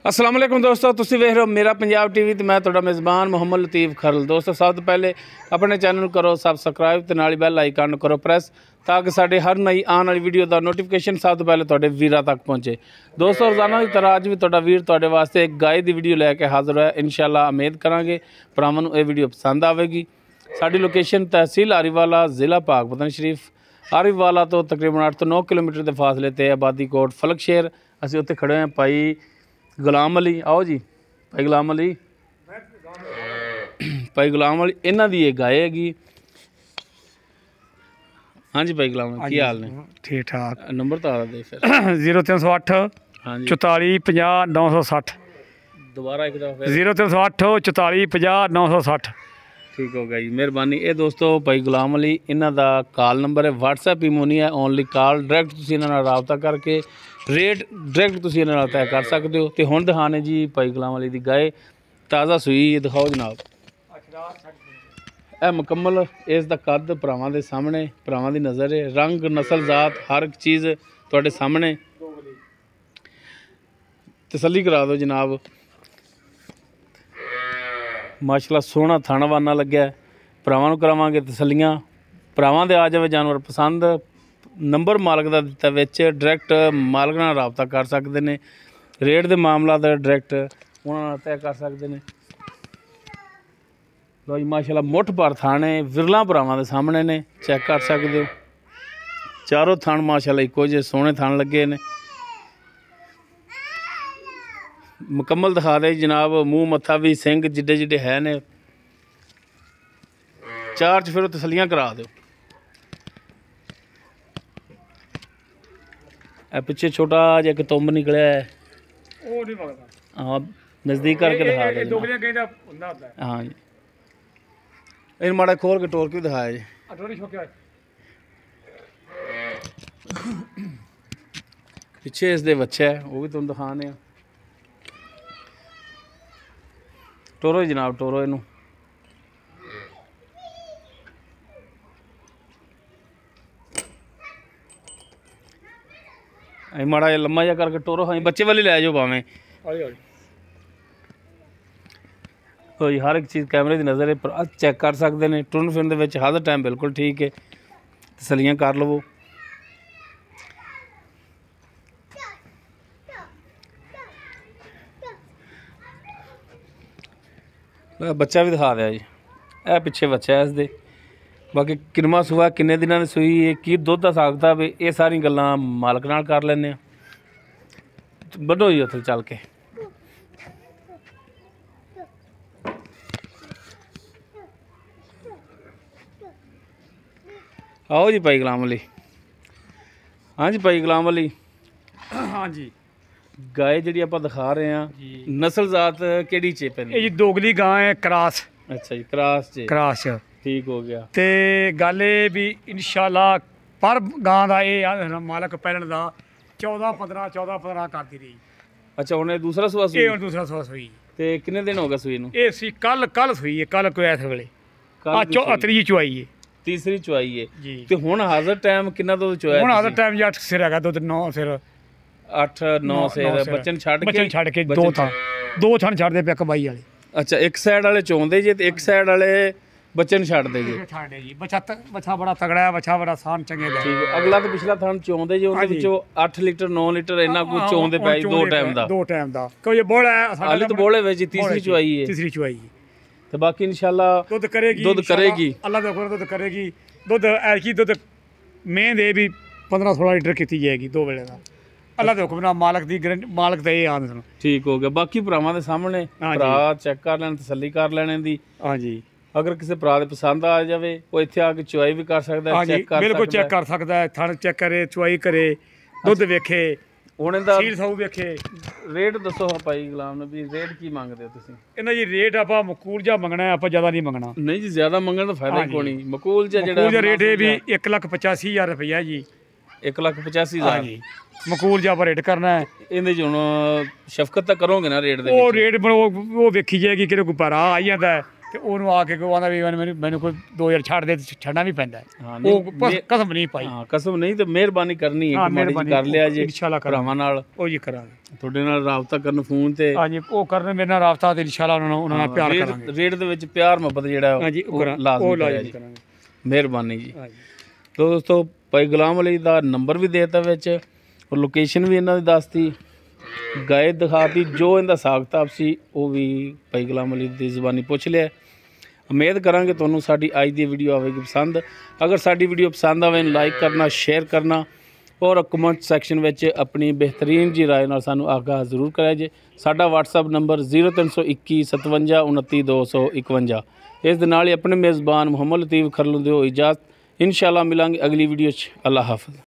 अस्सलाम वालेकुम दोस्तों, तुसीं वेख रहे हो मेरा पंजाब टीवी ते मैं तुहाडा मेज़बान मुहम्मद लतीफ़ खरल। दोस्तों सब तो पहले अपने चैनल नूं करो सबसक्राइब ते नाल बैल आइकन करो प्रेस ताकि साडे हर नई आने वाली वीडियो का नोटिफिकेशन सब तो पहले तुहाडे वीरां तक पहुँचे। दोस्तों रोज़ाना की तरह अज भी तुहाडा वीर तुहाडे वास्ते एक गाय की वीडियो लैके हाज़र है। इंशाअल्लाह उम्मीद करांगे भरावां नूं ये वीडियो पसंद आवेगी। साडी लोकेशन तहसील आरीवाला ज़िला पाकपतन शरीफ। आरीवाला तो तकरीबन 8 ਤੋਂ 9 किलोमीटर के फासले ते आबादी कोट फलकशेर। असीं उत्थे खड़े हैं भाई गुलाम अली। आओ जी भाई गुलाम अली। भाई गुलाम अली इन्हां दी ये गाय हैगी। हाँ जी भाई गुलाम अली की हाल ने? ठीक ठाक। नंबर तो आ दे फिर 0308 हाँ जी 44 50 960। दोबारा एक दफ़ा 0308 44 50 960। ठीक हो गया जी, मेहरबानी। ये दोस्तों भाई गुलाम अली इन्हां दा कॉल नंबर है, व्हाट्सएप ईमो नहीं है, ओनली कॉल। डायरैक्ट तुसीं इन्हां नाल राबता करके रेट डायरैक्ट तुसीं इन्हां नाल तय कर सकते हो। तो हुण दिखाने जी भाई गुलाम अली दी गाय ताज़ा सूई दिखाओ जनाब। यह मुकम्मल इसका कद भरावां दे सामने, भरावां दी नज़र है। रंग नस्ल जात हर एक चीज़ तुहाडे सामने। तसल्ली करा दो जनाब। माशाल्लाह सोहना थानावाना लग्या है। भरावां नूं करावांगे तसल्लियां। भरावां दे आ जावे जानवर पसंद, नंबर मालक दा दित्ता विच, डायरैक्ट मालक नाल राबता कर सकदे ने। रेट दे मामला दा डायरैक्ट उहनां नाल तय कर सकदे ने। लो जी माशाल्लाह मुठ भर थाने विरला भरावां दे सामने ने, चैक कर सकदे हो। चारों थान माशाल्लाह इक्को जिहे सोहणे थान लगे ने। मुकम्मल दिखा दे जनाब। मूँह मत्था भी सिंग जिड्डे जिड्डे है ने। चार च फिर तसलियां करा दो। पिछे छोटा जिहा एक तुंब निकलिया है, हाँ नज़दीक करके दिखा दो। हाँ जी इन माड़ा खोल के टोर के दिखाया जी। पिछे इसके बच्चे है वो भी तुम दिखाने। टोरो जनाब टोरो इनू। माड़ा लम्मा जा करके टोरो। हाँ बच्चे वाली लै जाओ भावें। तो जी हर एक चीज़ कैमरे की नज़र है, चेक कर सकते हैं। टुरन फिरन दे विच हर टाइम बिल्कुल ठीक है। तसलियां कर लवो। बच्चा भी दिखा दिया जी। यह पिछे बच्चा है इसके। बाकी किनवा सूआ किन्ने दिनों की सूई है की दुध का हिसाब किताब है, ये सारी गल्लां मालक नाल कर लैने। बड्डो जी उत्थे चल के। आओ जी भाई गुलाम अली। हाँ जी भाई गुलाम अली। हाँ जी गाय जी आप दिखा रहे हैं नस्ल जात केड़ी चे पैंदी? ये जी दोगली गां है क्रॉस। अच्छा जी क्रॉस चे। क्रॉस ठीक हो गया। ते गल ये भी इंशाल्लाह पर गां दा ये मालक पैरण दा 14 15 करती रही। अच्छा उन्हें दूसरा सुआ ये सूई हुण दूसरा सौ सुई। ते किन्ने दिन हो गए सूई नूं? ये सी कल सुई है, कल कोई इस वेले कल दी सूई। त्री चुआई है तीसरी चुआई है जी। ते हुण हाज़र टाइम किन्ना दुध चुआया? हुण आधा टाइम जी 8 सिर हैगा दुध 9 सिर 8 9 से बच्चन छड़ के दो थन छड़ दे पे कबाई वाले। अच्छा एक साइड वाले चोंदे जे ते एक साइड वाले बच्चन छड़ दे जे। छाड़े जी बच्चा बड़ा तगड़ा है, बच्चा बड़ा सान चंगे दा। ठीक है। अगला तो पिछला थान चोंदे जे उहदे विचों 8 लीटर 9 लीटर इन्ना कुछ चोंदे पई दो टाइम दा। कोई बोला है हाली तो बोले विच तीसरी चुआई है। तीसरी चुआई तो बाकी इंशाल्लाह दुध करेगी अल्लाह दा दुध करेगी। दुध ऐसी दुध में दे भी 15 16 लीटर की जाएगी दो वेले का। अल्लाह दे हुक्म नाल मालक दी मालक दा ये आंद सन। ठीक हो गया। बाकी भरावां दे सामने भरा चेक कर लैन, तसल्ली कर लैने दी। हाँ जी अगर किसी भरा दे पसंद आ जाए वो इत्थे आके चुआई भी कर सकदा है। हाँ जी बिल्कुल चेक कर सकदा है। थन चेक करे, चुआई करे, दुध वेखे, हुण दा सील साऊ वेखे। रेट दसो भाई गुलाम नबी, रेट की मंगदे हो तुसीं? इन्हां जी रेट आपां मकूल जा मंगना है, आपां ज़्यादा नहीं मंगना। नहीं जी ज़्यादा मंगण दा फायदा ही कोई नहीं। मकूल जा मकूल जा रेट है भी 1,85,000 रुपया जी। 1,85,000 जी मकूल जा रेट करना है। इहदे च हुण शफकत तां करोगे ना रेट दे वो विच? रेट वो वेखी जाएगी कि कोई भरा आई जाता है ਤੇ ਉਹਨੂੰ ਆ ਕੇ ਕੋਈ ਆਂਦਾ ਵੀ ਮੈਨੂੰ ਕੋਈ 2000 ਛੱਡ ਦੇ ਤੇ ਛੱਡਣਾ ਵੀ ਪੈਂਦਾ ਹਾਂ, ਉਹ ਕਸਮ ਨਹੀਂ ਪਾਈ। ਹਾਂ ਕਸਮ ਨਹੀਂ ਤੇ ਮਿਹਰਬਾਨੀ ਕਰਨੀ ਹੈ ਹਾਂ, ਕਿ ਮਾੜੀ ਜਿਹੀ ਕਰ ਲਿਆ ਜੇ ਇਨਸ਼ਾਅੱਲਾ ਭਰਾਵਾਂ ਨਾਲ ਉਹ ਜੀ ਕਰਾਂਗੇ। ਤੁਹਾਡੇ ਨਾਲ ਰਾਬਤਾ ਕਰਨ ਫੋਨ ਤੇ ਹਾਂਜੀ ਉਹ ਕਰਨ ਮੇਰੇ ਨਾਲ ਰਾਬਤਾ ਤੇ ਇਨਸ਼ਾਅੱਲਾ ਉਹਨਾਂ ਨਾਲ ਪਿਆਰ ਕਰਾਂਗੇ। ਰੇਟ ਦੇ ਵਿੱਚ ਪਿਆਰ ਮੁਹੱਬਤ ਜਿਹੜਾ ਹਾਂਜੀ ਉਹ ਲਾਜ਼ਮੀ ਕਰਿਆ ਜੀ। ਕਰਾਂਗੇ। ਮਿਹਰਬਾਨੀ ਜੀ। ਹਾਂਜੀ ਦੋਸਤੋ ਭਾਈ ਗੁਲਾਮ ਅਲੀ ਦਾ ਨੰਬਰ ਵੀ ਦੇਤਾ ਵਿੱਚ ਔਰ ਲੋਕੇਸ਼ਨ ਵੀ ਇਹਨਾਂ ਦੀ ਦੱਸਤੀ, ਗਾਇ ਦਿਖਾਤੀ, ਜੋ ਇਹਦਾ ਹਿਸਾਬ ਕਿਤਾਬ ਸੀ ਉਹ ਵੀ ਭਾਈ ਗੁਲਾਮ ਅਲੀ ਦੀ ਜ਼ੁਬਾਨੀ ਪੁੱਛ ਲਿਆ। ਉਮੀਦ ਕਰਾਂਗੇ ਤੁਹਾਨੂੰ ਸਾਡੀ ਅੱਜ ਦੀ ਵੀਡੀਓ ਆਵੇਗੀ ਪਸੰਦ। ਅਗਰ ਸਾਡੀ ਵੀਡੀਓ ਪਸੰਦ ਆਵੇ ਲਾਈਕ ਕਰਨਾ, ਸ਼ੇਅਰ ਕਰਨਾ ਔਰ ਕਮੈਂਟ ਸੈਕਸ਼ਨ ਵਿੱਚ ਆਪਣੀ ਬਿਹਤਰੀਨ ਜੀ ਰਾਏ ਨਾਲ ਸਾਨੂੰ ਆਗਾਹ ਜ਼ਰੂਰ ਕਰਿਆ ਜੇ। ਸਾਡਾ WhatsApp ਨੰਬਰ 0321 57 29 251। ਇਸ ਦੇ ਨਾਲ ਹੀ ਆਪਣੇ ਮੇਜ਼ਬਾਨ ਮੁਹੰਮਦ ਲਤੀਫ ਖਰਲੂ ਦਿਓ ਇਜਾਜ਼ਤ। ਇੰਸ਼ਾਅੱਲਾ ਮਿਲਾਂਗੇ ਅਗਲੀ ਵੀਡੀਓ 'ਚ। ਅੱਲਾ ਹਾਫਿਜ਼।